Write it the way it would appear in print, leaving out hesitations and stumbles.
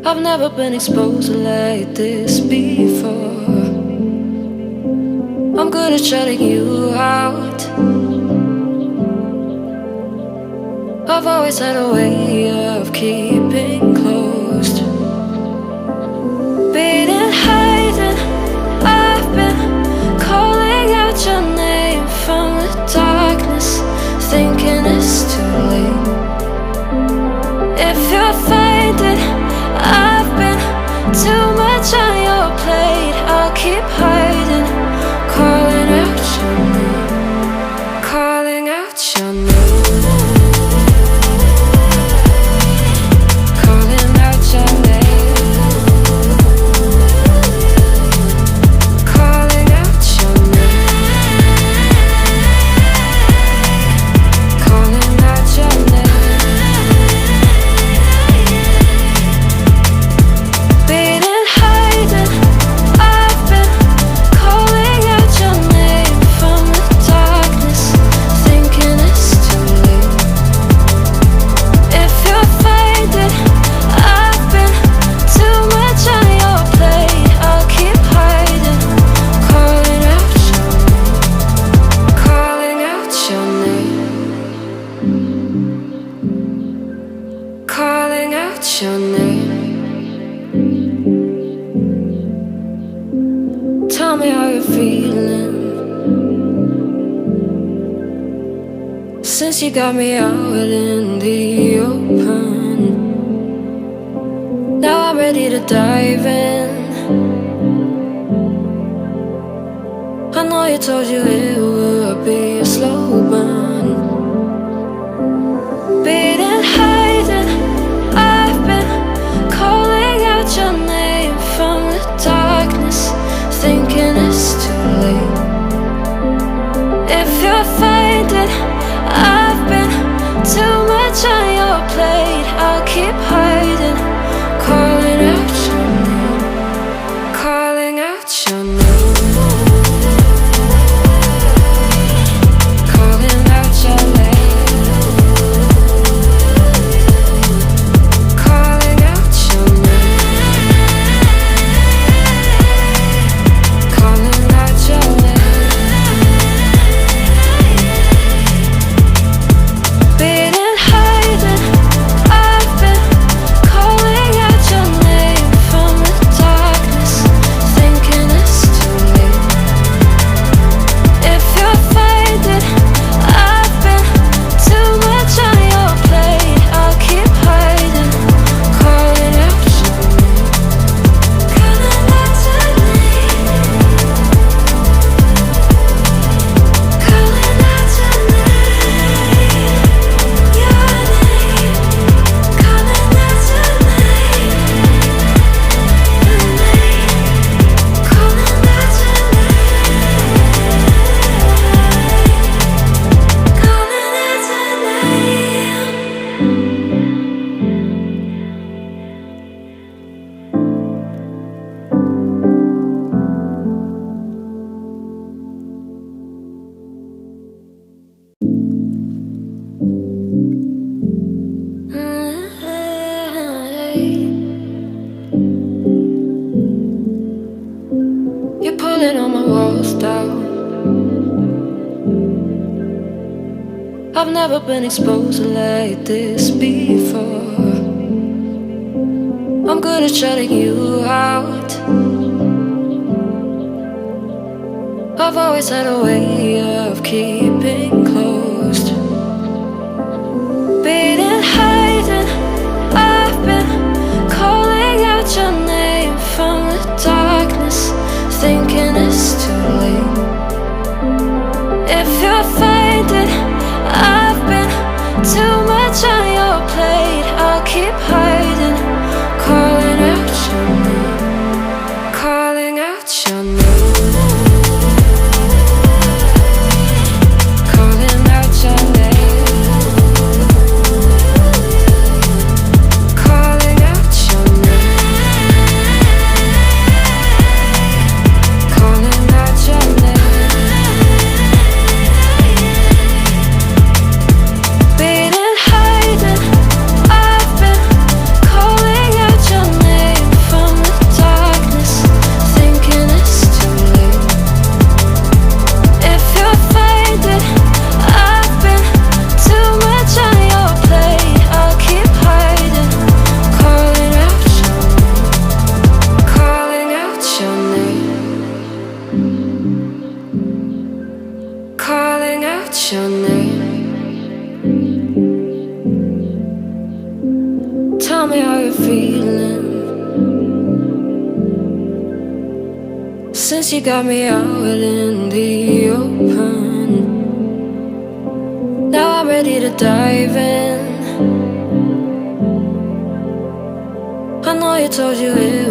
I've never been exposed like this before. I'm good at shutting you out. I've always had a way of keeping closed. Beating, hiding, I've been calling out your name from the darkness, thinking it's too late. If you're finding I've been too much on your plate, I'll keep hiding, calling out your name, calling out your name. Your name. Tell me how you're feeling since you got me out in the open. Now I'm ready to dive in. I know you told you it would be a slow burn. Beating, hiding, calling out your name from the darkness, thinking it's too late. If you're finding I've been too much on your plate, I'll keep hiding, calling out your name, calling out your name. I've never been exposed like this before. I'm good at shutting you out. I've always had a way of keeping closed. Beating, hiding, I've been calling out your name from the darkness, thinking it's too late. If you're finding I've been too much on your plate, I'll keep hiding, calling out your name, calling out your name. Guess you got me out in the open. Now I'm ready to dive in. I know you told you it